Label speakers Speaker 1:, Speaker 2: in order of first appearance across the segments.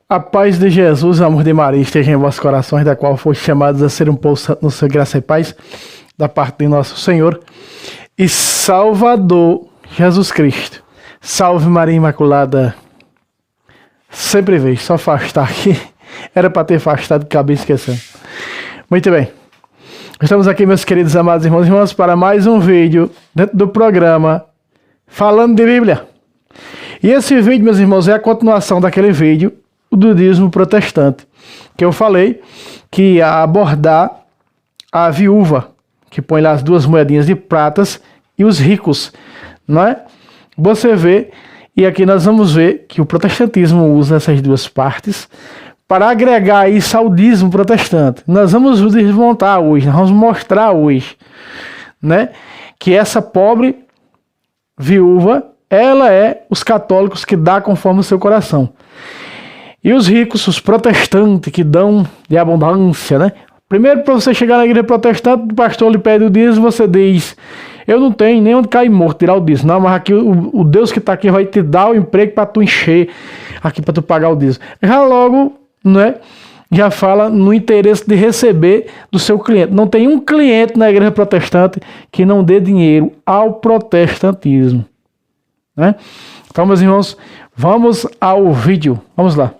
Speaker 1: A paz de Jesus, o amor de Maria esteja em vossos corações, da qual foste chamados a ser um povo santo no seu graça e paz, da parte de nosso Senhor e Salvador Jesus Cristo. Salve Maria Imaculada. Sempre vejo, só afastar aqui. Era para ter afastado, acabei esquecendo. Muito bem. Estamos aqui, meus queridos amados irmãos e irmãs, para mais um vídeo dentro do programa Falando de Bíblia. E esse vídeo, meus irmãos, é a continuação daquele vídeo do dízimo protestante, que eu falei que ia abordar a viúva, que põe lá as duas moedinhas de pratas, e os ricos, não é? Você vê, e aqui nós vamos ver que o protestantismo usa essas duas partes para agregar isso ao dízimo protestante. Nós vamos desmontar hoje, nós vamos mostrar hoje, né, que essa pobre viúva, ela é os católicos que dá conforme o seu coração. E os ricos, os protestantes, que dão de abundância, né? Primeiro, para você chegar na igreja protestante, o pastor lhe pede o dízimo, você diz: eu não tenho nem onde cair morto, tirar o dízimo. Não, mas aqui o Deus que está aqui vai te dar o emprego para tu encher, aqui para tu pagar o dízimo. Já logo, né? Já fala no interesse de receber do seu cliente. Não tem um cliente na igreja protestante que não dê dinheiro ao protestantismo, né? Então, meus irmãos, vamos ao vídeo. Vamos lá.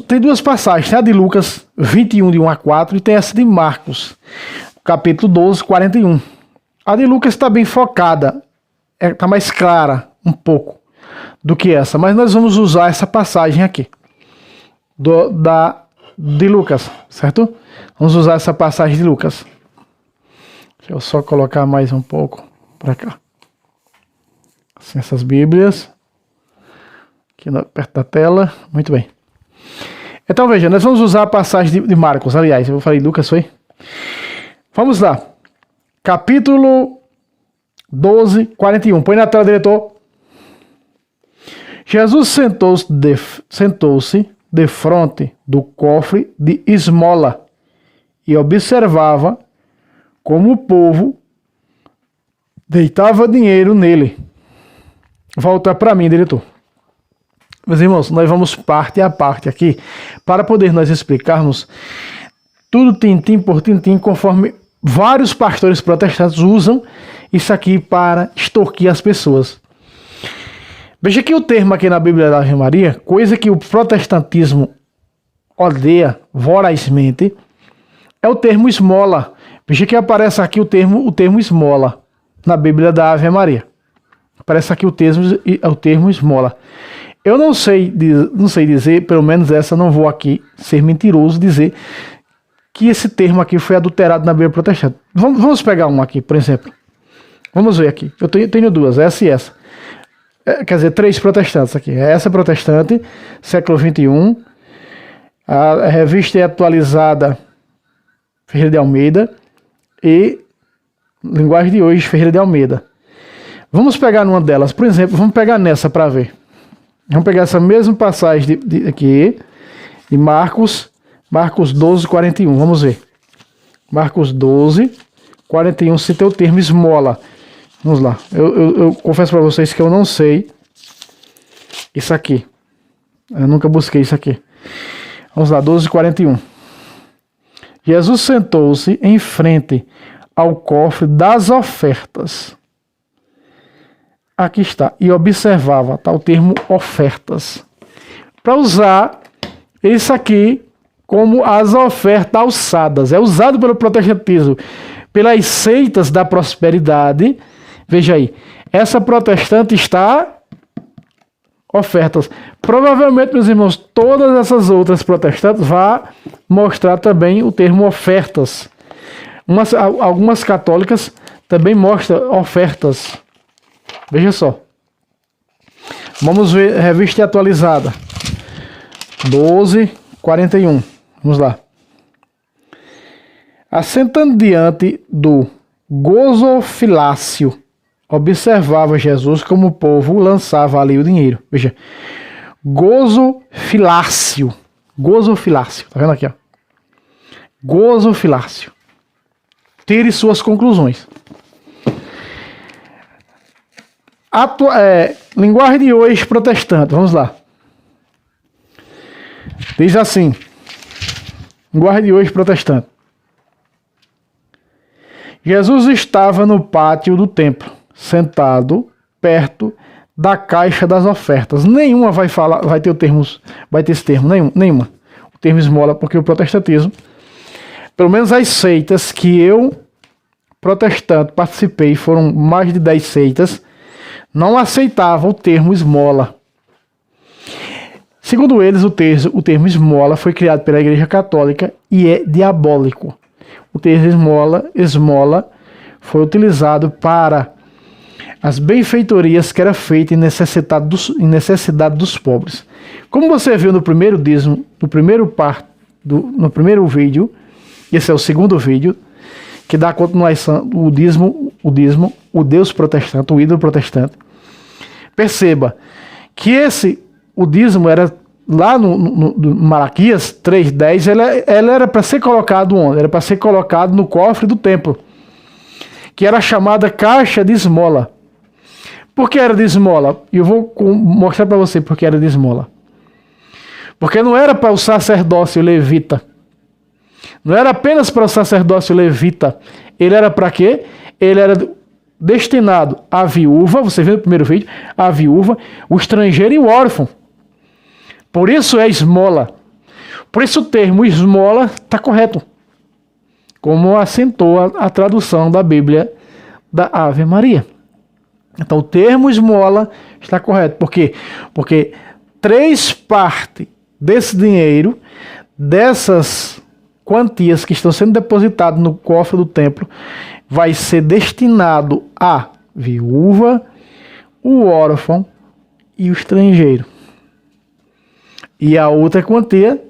Speaker 1: Tem duas passagens, tem a de Lucas 21, de 1 a 4, e tem essa de Marcos, capítulo 12, 41. A de Lucas está bem focada, está mais clara um pouco do que essa, mas nós vamos usar essa passagem aqui, de Lucas, certo? Vamos usar essa passagem de Lucas. Deixa eu só colocar mais um pouco para cá. Assim, essas Bíblias, aqui perto da tela, muito bem. Então veja, nós vamos usar a passagem de Marcos, aliás, eu falei Lucas, foi? Vamos lá. Capítulo 12, 41. Põe na tela, diretor. Jesus sentou-se defronte do cofre de esmola e observava como o povo deitava dinheiro nele. Volta para mim, diretor. Meus irmãos, nós vamos parte a parte aqui, para poder nós explicarmos tudo tintim por tintim, conforme vários pastores protestantes usam isso aqui para extorquir as pessoas. Veja que o termo aqui na Bíblia da Ave Maria, coisa que o protestantismo odeia vorazmente, é o termo esmola. Veja que aparece aqui o termo esmola na Bíblia da Ave Maria. Aparece aqui o termo esmola. Eu não sei dizer, pelo menos essa, não vou aqui ser mentiroso, dizer que esse termo aqui foi adulterado na Bíblia protestante. Vamos pegar um aqui, por exemplo. Vamos ver aqui. Eu tenho duas, essa e essa. Quer dizer, três protestantes aqui. Essa protestante, século XXI. A revista é atualizada, Ferreira de Almeida. E linguagem de hoje, Ferreira de Almeida. Vamos pegar numa delas. Por exemplo, vamos pegar nessa para ver. Vamos pegar essa mesma passagem aqui, de Marcos 12, 41. Vamos ver. Marcos 12, 41, se tem o termo esmola. Vamos lá. Eu confesso para vocês que eu não sei isso aqui. Eu nunca busquei isso aqui. Vamos lá, 12, 41. Jesus sentou-se em frente ao cofre das ofertas. Aqui está. E observava, está o termo ofertas. Para usar isso aqui como as ofertas alçadas. É usado pelo protestantismo, pelas seitas da prosperidade. Veja aí. Essa protestante está ofertas. Provavelmente, meus irmãos, todas essas outras protestantes vão mostrar também o termo ofertas. Algumas católicas também mostram ofertas. Veja só. Vamos ver, revista atualizada. 12, 41. Vamos lá. Assentando diante do gozofilácio, observava Jesus como o povo lançava ali o dinheiro. Veja. Gozofilácio. Gozofilácio. Tá vendo aqui, ó? Gozofilácio. Tire suas conclusões. Linguagem de hoje protestante, vamos lá. Diz assim, guarde hoje, protestante. Jesus estava no pátio do templo, sentado perto da caixa das ofertas. Nenhuma vai ter esse termo, nenhuma. O termo esmola, porque o protestantismo, pelo menos as seitas que eu, protestante, participei, foram mais de 10 seitas, não aceitavam o termo esmola. Segundo eles, o termo esmola foi criado pela Igreja Católica e é diabólico. O termo esmola foi utilizado para as benfeitorias que era feita em necessidade dos pobres. Como você viu no primeiro dízimo, no primeiro vídeo, esse é o segundo vídeo, que dá continuação, o dízimo, o Deus protestante, o ídolo protestante. Perceba que o dízimo era lá no Malaquias 3:10, ela era para ser colocado onde? Era para ser colocado no cofre do templo, que era a chamada caixa de esmola. Por que era de esmola? E eu vou mostrar para você por que era de esmola. Porque não era para o sacerdócio levita. Não era apenas para o sacerdócio levita. Ele era para quê? Ele era destinado à viúva, você viu no primeiro vídeo, à viúva, o estrangeiro e o órfão. Por isso é esmola. Por isso o termo esmola está correto. Como assentou a tradução da Bíblia da Ave Maria. Então o termo esmola está correto. Por quê? Porque 3/4 desse dinheiro, dessas quantias que estão sendo depositadas no cofre do templo, vai ser destinado à viúva, o órfão e o estrangeiro. E a outra quantia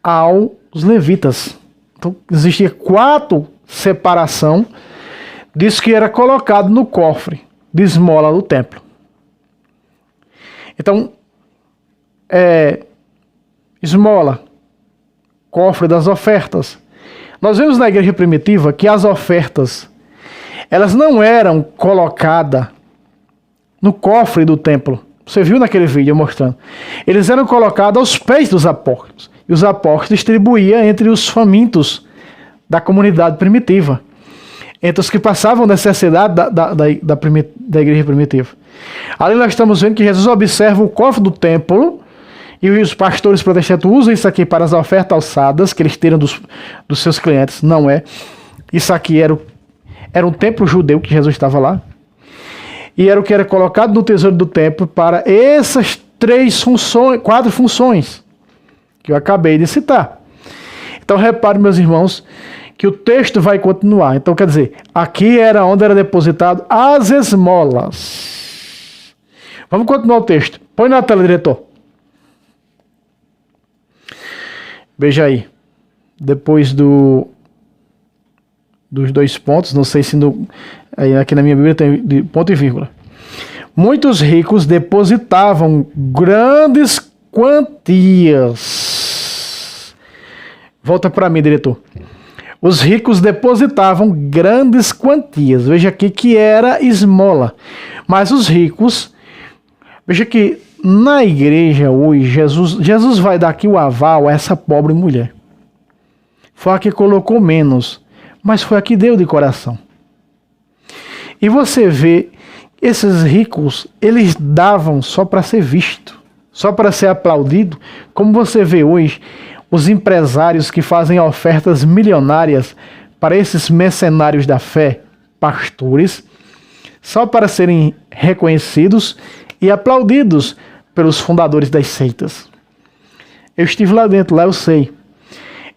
Speaker 1: aos levitas. Então existia 4 separação disso que era colocado no cofre de esmola do templo. Então, esmola, cofre das ofertas. Nós vemos na igreja primitiva que as ofertas, elas não eram colocadas no cofre do templo. Você viu naquele vídeo mostrando. Eles eram colocados aos pés dos apóstolos. E os apóstolos distribuíam entre os famintos da comunidade primitiva. Entre os que passavam necessidade da igreja primitiva. Ali nós estamos vendo que Jesus observa o cofre do templo. E os pastores protestantes usam isso aqui para as ofertas alçadas que eles tiram dos seus clientes. Não é. Isso aqui era um templo judeu que Jesus estava lá. E era o que era colocado no tesouro do templo para essas 4 funções que eu acabei de citar. Então repare, meus irmãos, que o texto vai continuar. Então quer dizer, aqui era onde era depositado as esmolas. Vamos continuar o texto. Põe na tela, diretor. Veja aí. Depois dos 2 pontos, não sei se aqui na minha Bíblia tem de ponto e vírgula. Muitos ricos depositavam grandes quantias. Volta para mim, diretor. Os ricos depositavam grandes quantias. Veja aqui que era esmola. Mas os ricos, veja que na igreja hoje, Jesus vai dar aqui o aval a essa pobre mulher. Foi a que colocou menos, mas foi a que deu de coração. E você vê, esses ricos, eles davam só para ser visto, só para ser aplaudido, como você vê hoje, os empresários que fazem ofertas milionárias para esses mercenários da fé, pastores, só para serem reconhecidos e aplaudidos pelos fundadores das seitas. Eu estive lá dentro, lá eu sei.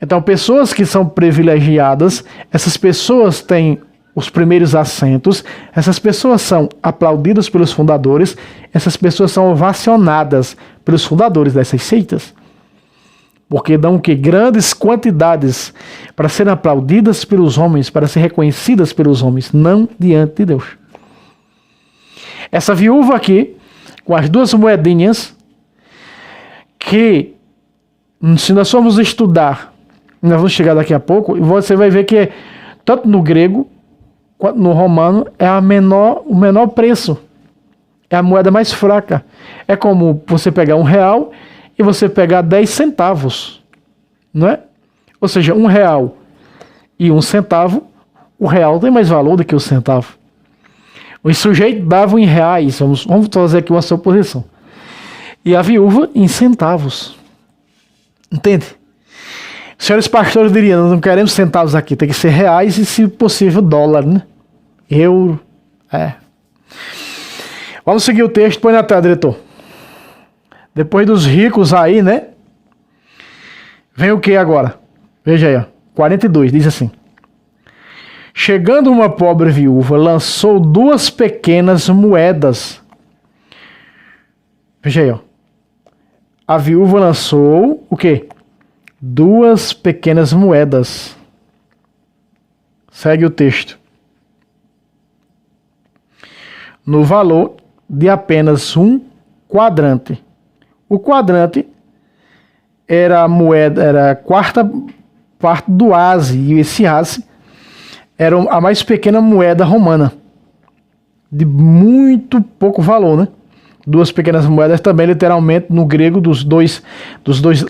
Speaker 1: Então, pessoas que são privilegiadas, essas pessoas têm os primeiros assentos, essas pessoas são aplaudidas pelos fundadores, essas pessoas são ovacionadas pelos fundadores dessas seitas. Porque dão o quê? Grandes quantidades para serem aplaudidas pelos homens, para serem reconhecidas pelos homens, não diante de Deus. Essa viúva aqui, com as 2 moedinhas, que, se nós formos estudar, nós vamos chegar daqui a pouco, e você vai ver que, tanto no grego quanto no romano, é o menor preço. É a moeda mais fraca. É como você pegar R$1 e você pegar 10 centavos, não é? Ou seja, R$1 e 1 centavo, o real tem mais valor do que o centavo. Os sujeitos davam em reais, vamos fazer aqui uma suposição. E a viúva em centavos. Entende? Os senhores pastores diriam, não queremos centavos aqui, tem que ser reais e, se possível, dólar, né? Euro. Vamos seguir o texto, põe na tela, diretor. Depois dos ricos aí, né? Vem o que agora? Veja aí, ó. 42, diz assim. Chegando uma pobre viúva, lançou 2 pequenas moedas. Veja aí, ó. A viúva lançou o quê? 2 pequenas moedas. Segue o texto. No valor de apenas 1 quadrante. O quadrante era a moeda, era a quarta parte do aze, e esse aze era a mais pequena moeda romana, de muito pouco valor, né? 2 pequenas moedas também, literalmente, no grego, dos dois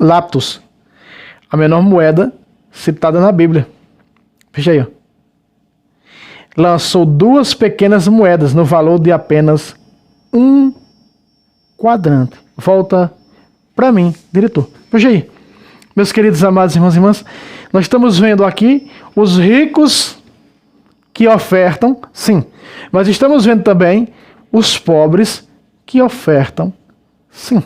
Speaker 1: laptos, a menor moeda citada na Bíblia. Veja aí, ó. Lançou 2 pequenas moedas no valor de apenas 1 quadrante. Volta para mim, diretor. Veja aí, meus queridos amados irmãos e irmãs, nós estamos vendo aqui os ricos que ofertam, sim, mas estamos vendo também os pobres que ofertam, sim.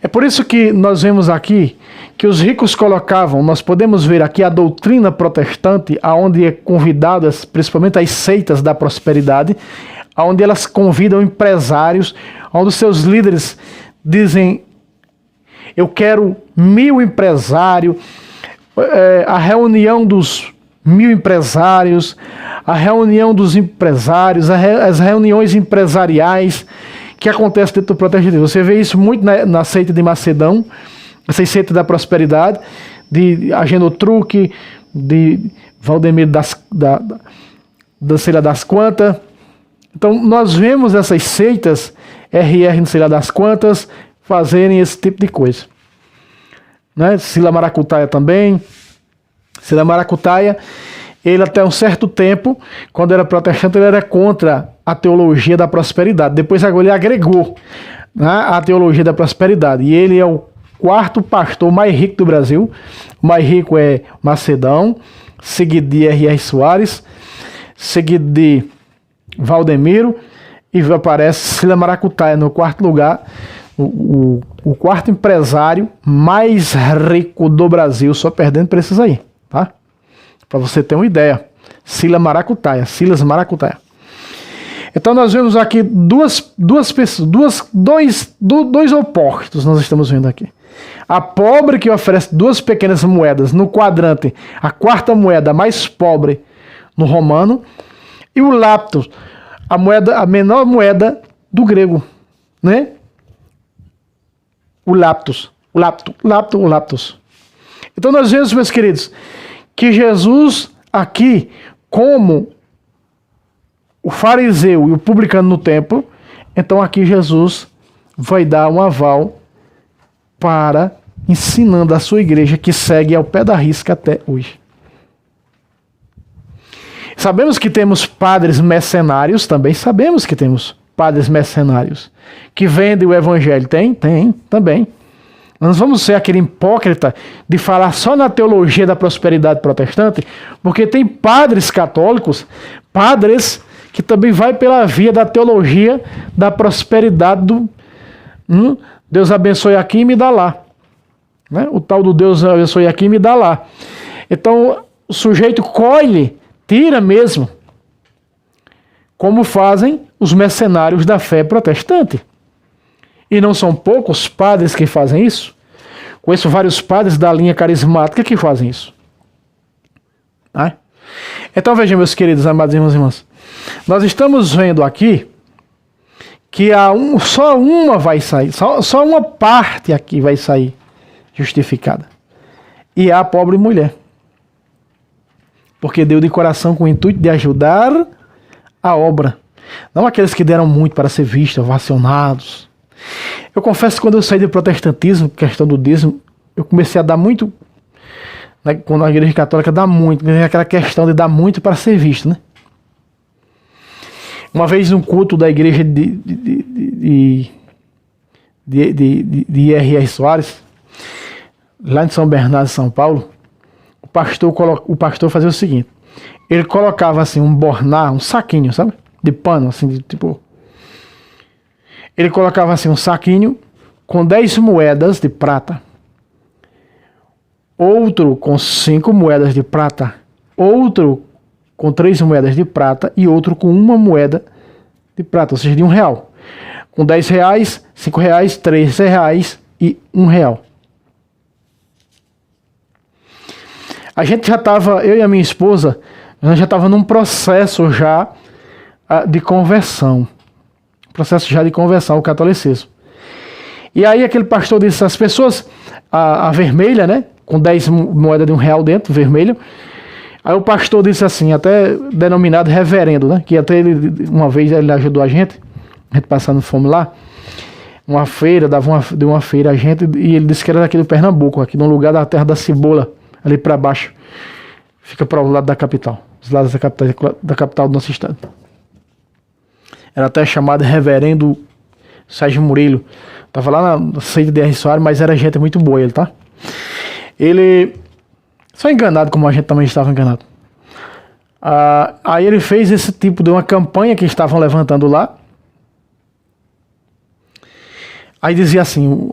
Speaker 1: É por isso que nós vemos aqui que os ricos colocavam, nós podemos ver aqui a doutrina protestante, aonde é convidado, principalmente as seitas da prosperidade, aonde elas convidam empresários, onde os seus líderes dizem: eu quero 1000 empresários, a reunião dos 1000 empresários, a reunião dos empresários, as reuniões empresariais que acontecem dentro do protegido. Você vê isso muito na seita de Macedão, essa seita da prosperidade, de Agenotruque, de Valdemiro da sei lá das quantas. Então nós vemos essas seitas, RR não sei lá das quantas, fazerem esse tipo de coisa. Né? Sila Maracutaia também. Sila Maracutaia, ele até um certo tempo, quando era protestante, ele era contra a teologia da prosperidade. Depois agora ele agregou, né, a teologia da prosperidade. E ele é o 4º pastor mais rico do Brasil. O mais rico é Macedão, seguido de R.R. Soares, seguido de Valdemiro, e aparece Sila Maracutaia no 4º lugar, o 4º empresário mais rico do Brasil, só perdendo para esses aí, tá? Para você ter uma ideia. Silas Maracutaia. Então nós vemos aqui dois opostos, nós estamos vendo aqui. A pobre que oferece 2 pequenas moedas no quadrante, a 4ª moeda mais pobre no romano, e o lapto, a menor moeda do grego, né? O laptus. Então nós vemos, meus queridos, que Jesus aqui, como o fariseu e o publicano no templo, então aqui Jesus vai dar um aval para ensinando a sua igreja, que segue ao pé da risca até hoje. Sabemos que temos padres mercenários, também sabemos que temos padres mercenários que vendem o evangelho. Tem também. Nós vamos ser aquele hipócrita de falar só na teologia da prosperidade protestante, porque tem padres católicos, padres que também vai pela via da teologia da prosperidade do Deus abençoe aqui e me dá lá. Né? O tal do Deus abençoe aqui e me dá lá. Então o sujeito colhe, tira mesmo, como fazem os mercenários da fé protestante. E não são poucos padres que fazem isso. Conheço vários padres da linha carismática que fazem isso. Tá? Então vejam, meus queridos amados irmãos e irmãs. Nós estamos vendo aqui que só uma vai sair, só uma parte aqui vai sair justificada. E é a pobre mulher. Porque deu de coração com o intuito de ajudar a obra. Não aqueles que deram muito para ser vistos, ovacionados. Eu confesso que quando eu saí do protestantismo, questão do dízimo, eu comecei a dar muito, né, quando a igreja católica dá muito, aquela questão de dar muito para ser visto, né? Uma vez num culto da igreja de R.R. Soares, lá em São Bernardo, São Paulo, o pastor fazia o seguinte: ele colocava assim um bornar, um saquinho, sabe? De pano, assim, tipo. Ele colocava assim um saquinho com 10 moedas de prata, outro com 5 moedas de prata, outro com 3 moedas de prata e outro com 1 moeda de prata, ou seja, de R$1. Com R$10, R$5, R$3 e R$1. A gente já estava, eu e a minha esposa, nós já estava num processo já de conversão. Processo já de conversão ao catolicismo. E aí aquele pastor disse, as pessoas, a vermelha, né, com 10 moedas de R$1 dentro, vermelho. Aí o pastor disse assim, até denominado reverendo, né, que até ele, uma vez ele ajudou a gente passando fome lá, uma feira, deu uma feira a gente, e ele disse que era daqui do Pernambuco, aqui no lugar da terra da cebola, ali para baixo, fica para o lado da capital, os lados da capital do nosso estado. Era até chamado Reverendo Sérgio Murilo. Tava lá na seita de R. Soares, mas era gente muito boa ele, tá? Ele... Só enganado, como a gente também estava enganado. Aí ele fez esse tipo de uma campanha que estavam levantando lá. Aí dizia assim,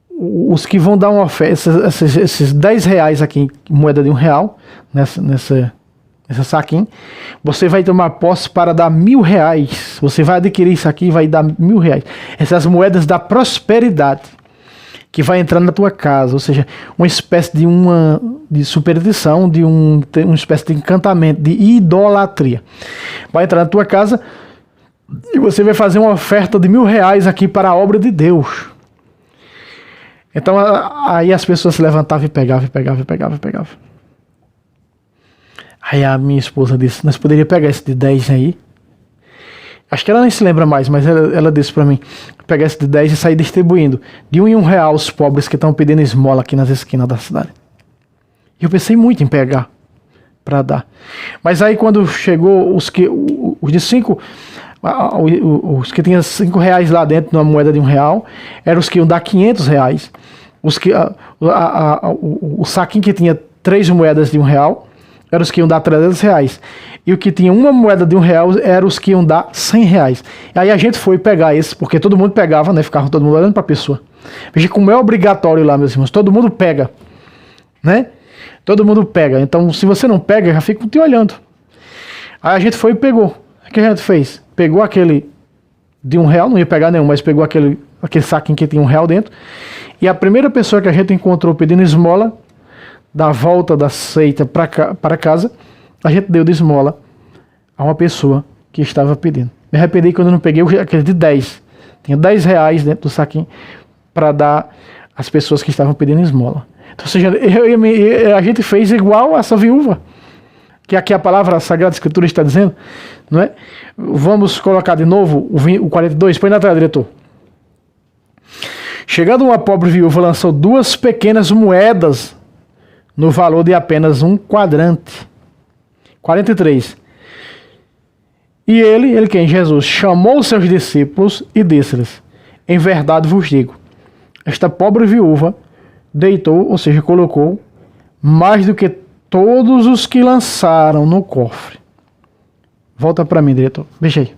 Speaker 1: os que vão dar uma oferta, esses R$10 aqui, moeda de R$1, nessa saquinho, você vai tomar posse para dar R$1.000. Você vai adquirir isso aqui e vai dar R$1.000. Essas moedas da prosperidade que vai entrar na tua casa, ou seja, uma espécie de superstição, uma espécie de encantamento, de idolatria. Vai entrar na tua casa e você vai fazer uma oferta de R$1.000 aqui para a obra de Deus. Então aí as pessoas se levantavam e pegavam. Aí a minha esposa disse, nós poderíamos pegar esse de 10 aí. Acho que ela nem se lembra mais, mas ela disse pra mim, pegar esse de 10 e sair distribuindo de R$1 em R$1 os pobres que estão pedindo esmola aqui nas esquinas da cidade. E eu pensei muito em pegar para dar. Mas aí quando chegou os de 5, os que tinham R$5 lá dentro numa moeda de R$1, eram os que iam dar R$500. O saquinho que tinha 3 moedas de R$1 eram os que iam dar R$300. E o que tinha uma moeda de R$1 eram os que iam dar R$100. E aí a gente foi pegar esse, porque todo mundo pegava, né? Ficava todo mundo olhando para a pessoa. Veja como é obrigatório lá, meus irmãos. Todo mundo pega, né? Todo mundo pega. Então, se você não pega, já fica te olhando. Aí a gente foi e pegou. O que a gente fez? Pegou aquele de R$1, não ia pegar nenhum, mas pegou aquele saquinho que tinha R$1 dentro. E a primeira pessoa que a gente encontrou pedindo esmola, da volta da seita para casa, a gente deu de esmola a uma pessoa que estava pedindo. Me arrependi quando eu não peguei aquele de 10. Tinha R$10 dentro do saquinho para dar às pessoas que estavam pedindo esmola. Então, ou seja, a gente fez igual essa viúva, que aqui a palavra a Sagrada Escritura está dizendo, não é? Vamos colocar de novo o 42, põe na tela, diretor. Chegando uma pobre viúva, lançou 2 pequenas moedas no valor de apenas 1 quadrante. 43. E ele quem? Jesus, chamou seus discípulos e disse-lhes, em verdade vos digo, esta pobre viúva deitou, ou seja, colocou, mais do que todos os que lançaram no cofre. Volta para mim, diretor. Veja aí.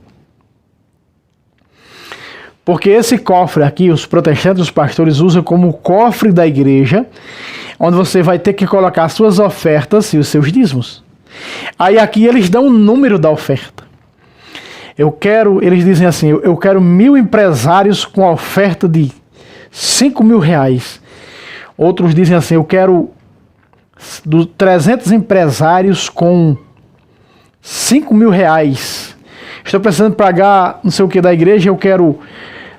Speaker 1: Porque esse cofre aqui, os protestantes, os pastores usam como o cofre da igreja, onde você vai ter que colocar as suas ofertas e os seus dízimos. Aí aqui eles dão o número da oferta. Eles dizem assim, eu quero 1.000 empresários com a oferta de R$5.000. Outros dizem assim, eu quero 300 empresários com R$5.000. Estou precisando pagar não sei o que da igreja, eu quero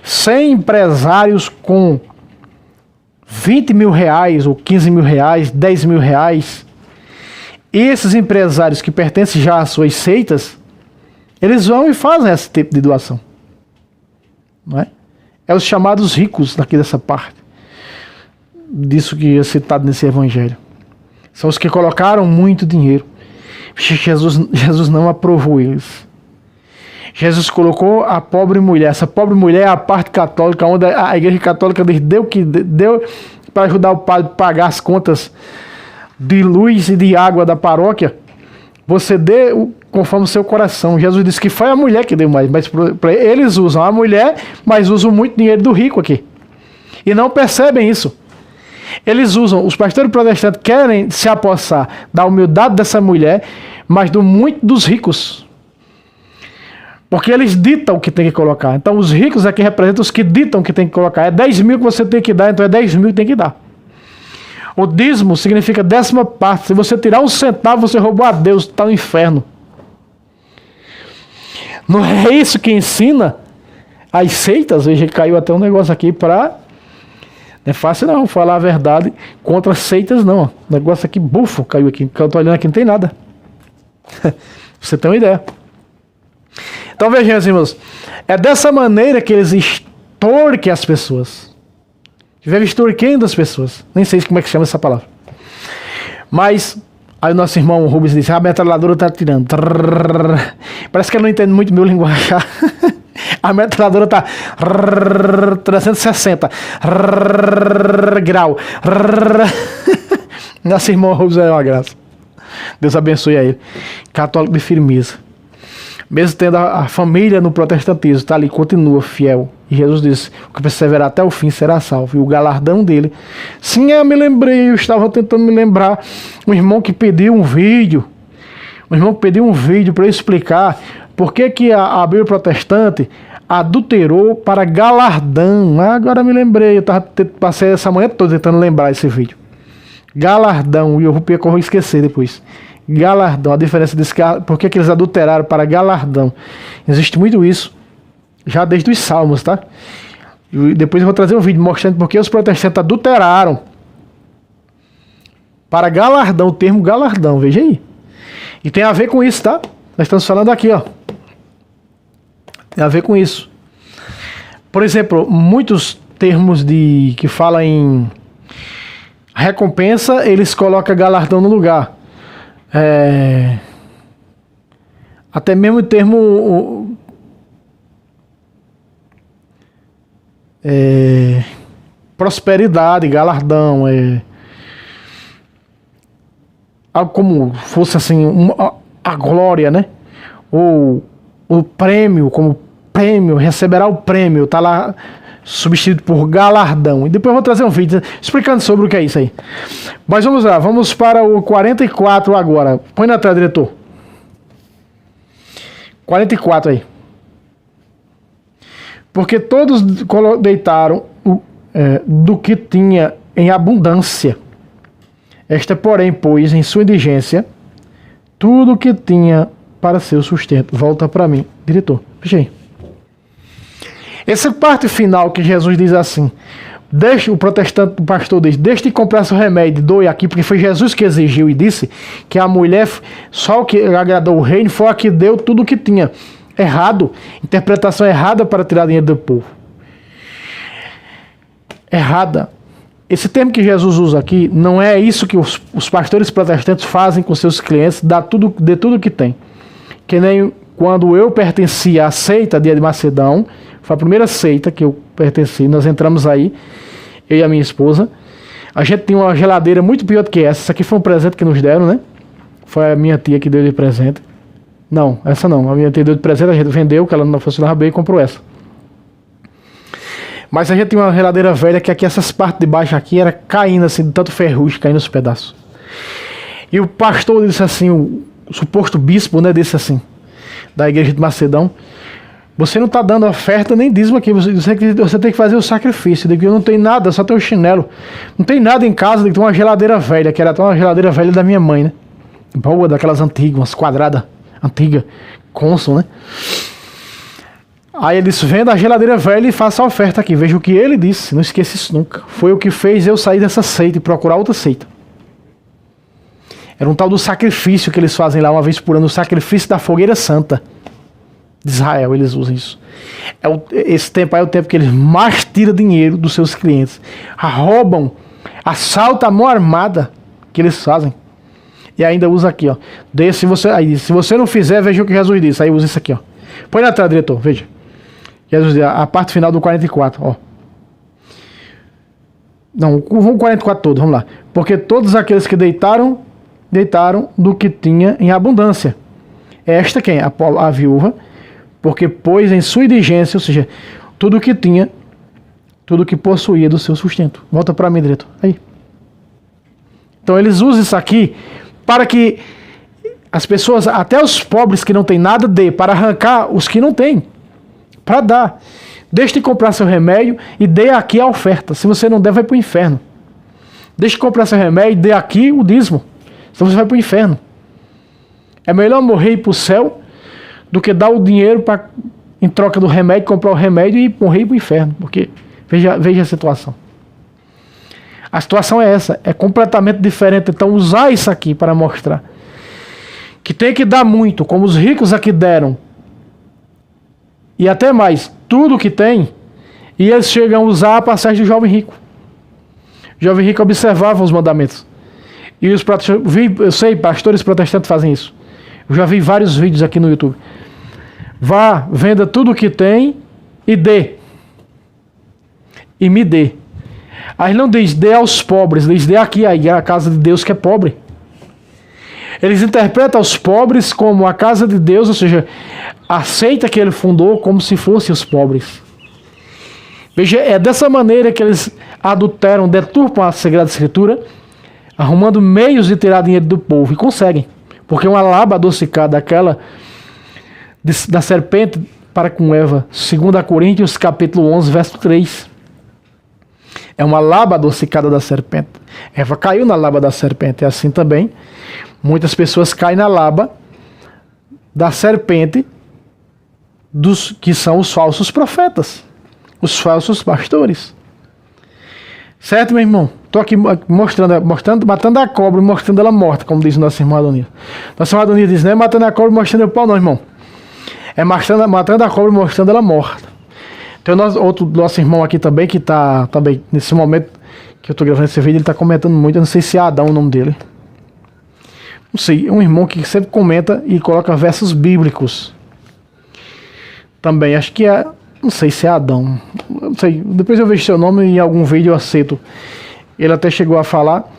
Speaker 1: 100 empresários com R$20.000 ou R$15.000, R$10.000. E esses empresários que pertencem já às suas seitas, eles vão e fazem esse tipo de doação. Não é? É os chamados ricos daqui dessa parte. Disso que é citado nesse evangelho. São os que colocaram muito dinheiro. Jesus não aprovou eles. Jesus colocou a pobre mulher. Essa pobre mulher é a parte católica, onde a igreja católica deu para ajudar o padre a pagar as contas de luz e de água da paróquia. Você dê conforme o seu coração. Jesus disse que foi a mulher que deu mais, mas eles usam a mulher, mas usam muito dinheiro do rico aqui. E não percebem isso. Eles usam, os pastores protestantes querem se apossar da humildade dessa mulher, mas do muito dos ricos. Porque eles ditam o que tem que colocar. Então os ricos aqui representam os que ditam o que tem que colocar. É 10 mil que você tem que dar, então é 10 mil que tem que dar. O dízimo significa 10ª parte. Se você tirar um centavo, você roubou a Deus, está no inferno. Não é isso que ensina as seitas? Veja, caiu até um negócio aqui para... Não é fácil não falar a verdade contra as seitas não. O negócio aqui, bufo, caiu aqui. Eu estou olhando aqui, não tem nada. Você tem uma ideia. Então vejam, meus irmãos, é dessa maneira que eles extorquem as pessoas. Estiveram extorquendo as pessoas. Nem sei como é que chama essa palavra. Mas, aí o nosso irmão Rubens disse, a metralhadora está tirando. Parece que ele não entende muito meu linguajar. A metralhadora está 360 grau. Nosso irmão Rubens é uma graça. Deus abençoe a ele. Católico de firmeza. Mesmo tendo a família no protestantismo, está ali, continua fiel. E Jesus disse, o que perseverar até o fim será salvo. E o galardão dele. Sim, eu me lembrei, eu estava tentando me lembrar. Um irmão que pediu um vídeo. Um irmão que pediu um vídeo para eu explicar por que a Bíblia protestante adulterou para galardão. Agora me lembrei, eu passei essa manhã toda tentando lembrar esse vídeo. Galardão, e eu vou esquecer depois. Galardão, a diferença desse por que eles adulteraram para galardão. Existe muito isso, já desde os Salmos, tá? E depois eu vou trazer um vídeo mostrando porque os protestantes adulteraram para galardão, o termo galardão, veja aí. E tem a ver com isso, tá? Nós estamos falando aqui, ó. Tem a ver com isso. Por exemplo, muitos termos que falam em recompensa, eles colocam galardão no lugar. Até mesmo o termo prosperidade, galardão, algo como fosse assim a glória, né? Ou o prêmio, como prêmio, receberá o prêmio, tá lá substituído por galardão. E depois eu vou trazer um vídeo explicando sobre o que é isso aí. Mas vamos lá, vamos para o 44 agora. Põe na tela, diretor. 44 aí. Porque todos deitaram do que tinha em abundância. Esta, porém, pôs em sua indigência tudo o que tinha para seu sustento. Volta para mim, diretor. Veja aí. Essa parte final que Jesus diz assim, o protestante, o pastor diz, deixe de comprar seu remédio, doe aqui, porque foi Jesus que exigiu e disse que a mulher, só o que agradou o reino, foi a que deu tudo o que tinha. Errado, interpretação errada para tirar dinheiro do povo. Errada. Esse termo que Jesus usa aqui, não é isso que os pastores protestantes fazem com seus clientes, dê tudo que tem. Que nem quando eu pertencia à seita de Macedão, foi a primeira seita que eu pertenci, nós entramos aí, eu e a minha esposa. A gente tinha uma geladeira muito pior do que essa. Essa aqui foi um presente que nos deram, né? Foi a minha tia que deu de presente. Não, essa não. A minha tia deu de presente, a gente vendeu, que ela não funcionava bem e comprou essa. Mas a gente tinha uma geladeira velha que aqui, essas partes de baixo aqui, era caindo assim, de tanto ferrugem, caindo os pedaços. E o pastor disse assim, o suposto bispo, né, disse assim, da igreja de Macedão, você não está dando oferta nem dízimo aqui, você tem que fazer o sacrifício. Eu não tenho nada, só tenho um chinelo. Não tem nada em casa, tem uma geladeira velha, que era até uma geladeira velha da minha mãe, né? Boa, daquelas antigas, umas quadradas antigas, Consul, né? Aí ele disse, venda a geladeira velha e faça a oferta aqui. Veja o que ele disse, não esqueça isso nunca. Foi o que fez eu sair dessa seita e procurar outra seita. Era um tal do sacrifício que eles fazem lá uma vez por ano, o sacrifício da fogueira santa. de Israel, eles usam isso. Esse tempo aí é o tempo que eles mais tiram dinheiro dos seus clientes. Roubam, assaltam a mão armada que eles fazem. E ainda usa aqui, ó. Se você não fizer, veja o que Jesus disse. Aí usa isso aqui, ó. Põe na tela, diretor, veja. Jesus diz, a parte final do 44, ó. Não, o 44 todo, vamos lá. Porque todos aqueles que deitaram do que tinha em abundância. Esta quem? A viúva, porque pôs em sua diligência, ou seja, tudo que tinha, tudo que possuía do seu sustento. Volta para mim, diretor. Aí. Então eles usam isso aqui para que as pessoas, até os pobres que não têm nada, dê, para arrancar os que não têm, para dar. Deixe de comprar seu remédio e dê aqui a oferta. Se você não der, vai para o inferno. Deixe de comprar seu remédio e dê aqui o dízimo. Senão você vai para o inferno. É melhor morrer e ir para o céu do que dar o dinheiro em troca do remédio, comprar o remédio e morrer e ir para o inferno. Porque veja a situação. A situação é essa, é completamente diferente. Então usar isso aqui para mostrar que tem que dar muito, como os ricos aqui deram. E até mais, tudo que tem, e eles chegam a usar a passagem do jovem rico. O jovem rico observava os mandamentos. E os protestantes, eu sei, pastores protestantes fazem isso. Eu já vi vários vídeos aqui no YouTube. Vá, venda tudo o que tem e dê. E me dê. Aí não diz dê aos pobres, diz dê aqui a casa de Deus que é pobre. Eles interpretam os pobres como a casa de Deus, ou seja, aceita que ele fundou como se fossem os pobres. Veja, é dessa maneira que eles adulteram, deturpam a Sagrada Escritura, arrumando meios de tirar dinheiro do povo. E conseguem. Porque uma lábia adocicada, aquela da serpente para com Eva, 2 Coríntios capítulo 11, verso 3. É uma lábia adocicada da serpente. Eva caiu na lábia da serpente. E assim também, muitas pessoas caem na lábia da serpente que são os falsos profetas, os falsos pastores. Certo, meu irmão? Estou aqui mostrando, matando a cobra e mostrando ela morta, como diz o nosso irmão Adonias. Nosso irmão Adonias diz, não é matando a cobra e mostrando o pau não, irmão. É matando a cobra e mostrando ela morta. Tem nosso irmão aqui também, que está também, nesse momento que eu estou gravando esse vídeo, ele está comentando muito, eu não sei se é Adão o nome dele. Não sei, é um irmão que sempre comenta e coloca versos bíblicos. Também, acho que é, não sei se é Adão, não sei, depois eu vejo seu nome e em algum vídeo eu aceito. Ele até chegou a falar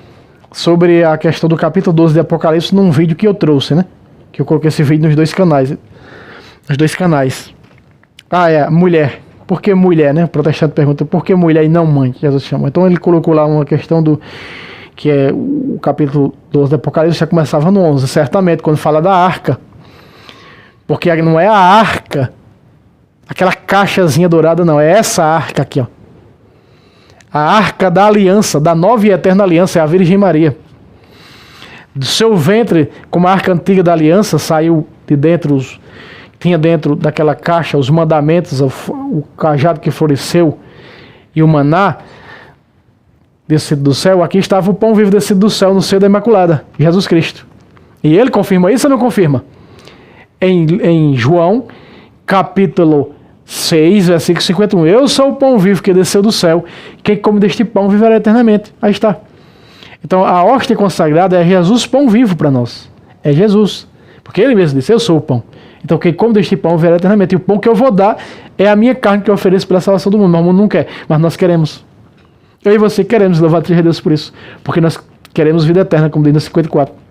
Speaker 1: sobre a questão do capítulo 12 de Apocalipse num vídeo que eu trouxe, né? Que eu coloquei esse vídeo nos dois canais. Ah, é, mulher. Por que mulher, né? O protestante pergunta, por que mulher e não mãe, que Jesus chama. Então ele colocou lá uma questão que é o capítulo 12 do Apocalipse, já começava no 11, certamente, quando fala da arca. Porque não é a arca, aquela caixazinha dourada, não. É essa arca aqui, ó. A arca da aliança, da nova e eterna aliança, é a Virgem Maria. Do seu ventre, como a arca antiga da aliança, saiu de dentro, tinha dentro daquela caixa os mandamentos, o cajado que floresceu e o maná descido do céu. Aqui estava o pão vivo descido do céu no seio da Imaculada, Jesus Cristo. E ele confirma isso ou não confirma? Em João, capítulo 6, versículo 51. Eu sou o pão vivo que desceu do céu. Quem come deste pão viverá eternamente. Aí está. Então a hóstia consagrada é Jesus, pão vivo para nós. É Jesus. Porque ele mesmo disse, eu sou o pão. Então quem come deste pão viverá eternamente. E o pão que eu vou dar é a minha carne que eu ofereço pela salvação do mundo. Mas o mundo não quer, mas nós queremos. Eu e você queremos, louvar a Deus por isso. Porque nós queremos vida eterna, como diz no 54.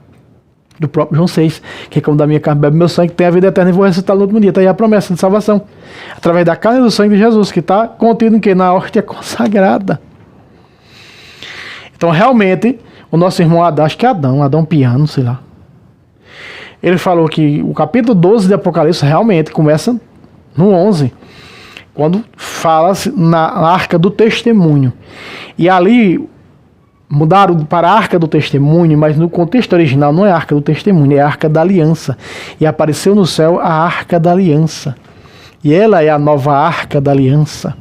Speaker 1: Do próprio João 6, que como da minha carne bebe meu sangue, tem a vida eterna e vou ressuscitar no último dia. Está aí a promessa de salvação, através da carne e do sangue de Jesus, que está contido em que? Na hóstia consagrada. Então realmente, o nosso irmão Adão, acho que é Adão Piano, sei lá, ele falou que o capítulo 12 de Apocalipse realmente começa no 11, quando fala-se na arca do testemunho. E ali mudaram para a arca do testemunho, mas no contexto original não é a arca do testemunho, é a arca da aliança. E apareceu no céu a arca da aliança. E ela é a nova arca da aliança.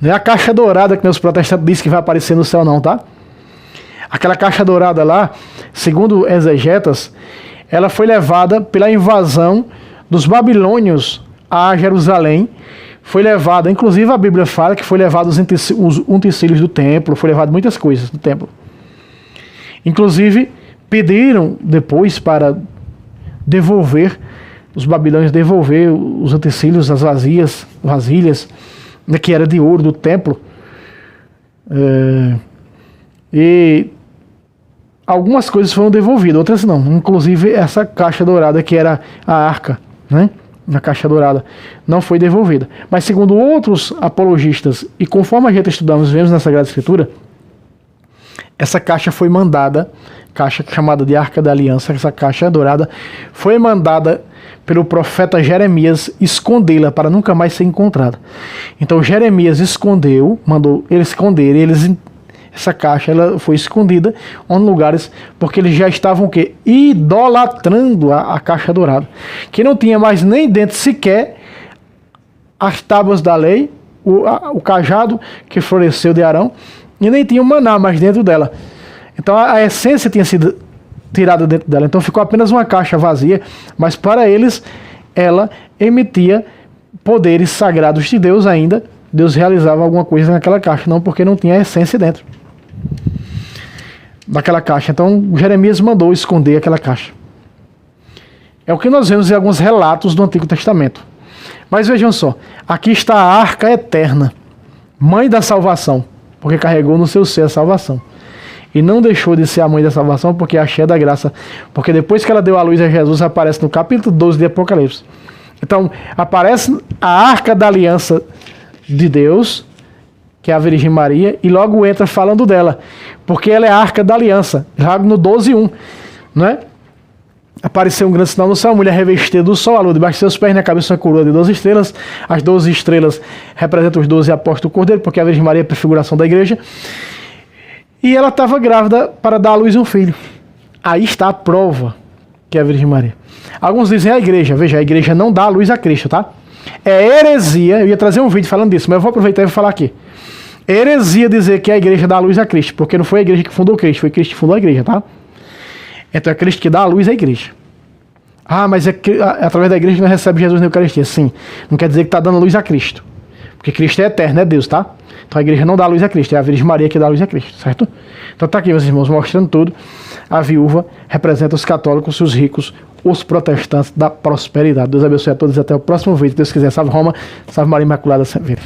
Speaker 1: Não é a caixa dourada que meus protestantes dizem que vai aparecer no céu não, tá? Aquela caixa dourada lá, segundo exegetas, ela foi levada pela invasão dos babilônios a Jerusalém, foi levada, inclusive a Bíblia fala que foi levado os utensílios do templo, foi levado muitas coisas do templo. Inclusive, pediram depois para devolver, os babilônios devolver os utensílios, as vasilhas, né, que era de ouro do templo. E algumas coisas foram devolvidas, outras não. Inclusive essa caixa dourada que era a arca, né? Na caixa dourada, não foi devolvida. Mas segundo outros apologistas, e conforme a gente estudamos, vemos na Sagrada Escritura, essa caixa foi mandada, caixa chamada de Arca da Aliança, essa caixa dourada, foi mandada pelo profeta Jeremias escondê-la para nunca mais ser encontrada. Então Jeremias escondeu, mandou eles esconderem, essa caixa ela foi escondida em lugares, porque eles já estavam o quê? Idolatrando a caixa dourada, que não tinha mais nem dentro sequer as tábuas da lei, o cajado que floresceu de Arão, e nem tinha o maná mais dentro dela. Então a essência tinha sido tirada dentro dela, então ficou apenas uma caixa vazia, mas para eles ela emitia poderes sagrados de Deus ainda. Deus realizava alguma coisa naquela caixa, não porque não tinha a essência dentro daquela caixa. Então Jeremias mandou esconder aquela caixa. É o que nós vemos em alguns relatos do Antigo Testamento. Mas vejam só, aqui está a Arca Eterna, mãe da salvação, porque carregou no seu ser a salvação. E não deixou de ser a mãe da salvação, porque é a cheia da graça. Porque depois que ela deu a luz a Jesus, aparece no capítulo 12 de Apocalipse. Então, aparece a Arca da Aliança de Deus, que é a Virgem Maria, e logo entra falando dela, porque ela é a Arca da Aliança, já no 12:1, né? Apareceu um grande sinal no céu, uma mulher revestida do sol, a lua debaixo de seus pés, na cabeça uma coroa de 12 estrelas, as 12 estrelas representam os 12 apóstolos do Cordeiro, porque a Virgem Maria é a prefiguração da igreja, e ela estava grávida para dar à luz um filho. Aí está a prova que é a Virgem Maria. Alguns dizem a igreja, veja, a igreja não dá a luz a Cristo, tá? É heresia, eu ia trazer um vídeo falando disso, mas eu vou aproveitar e vou falar aqui. É heresia dizer que a igreja dá a luz a Cristo, porque não foi a igreja que fundou Cristo, foi Cristo que fundou a igreja, tá? Então é Cristo que dá a luz à igreja. Ah, mas é através da igreja que nós recebemos Jesus na Eucaristia. Sim, não quer dizer que está dando a luz a Cristo, porque Cristo é eterno, é Deus, tá? Então a igreja não dá a luz a Cristo, é a Virgem Maria que dá a luz a Cristo, certo? Então tá aqui, meus irmãos, mostrando tudo. A viúva representa os católicos, os ricos, os protestantes da prosperidade. Deus abençoe a todos e até o próximo vídeo. Deus quiser, salve Roma, salve Maria Imaculada, sempre.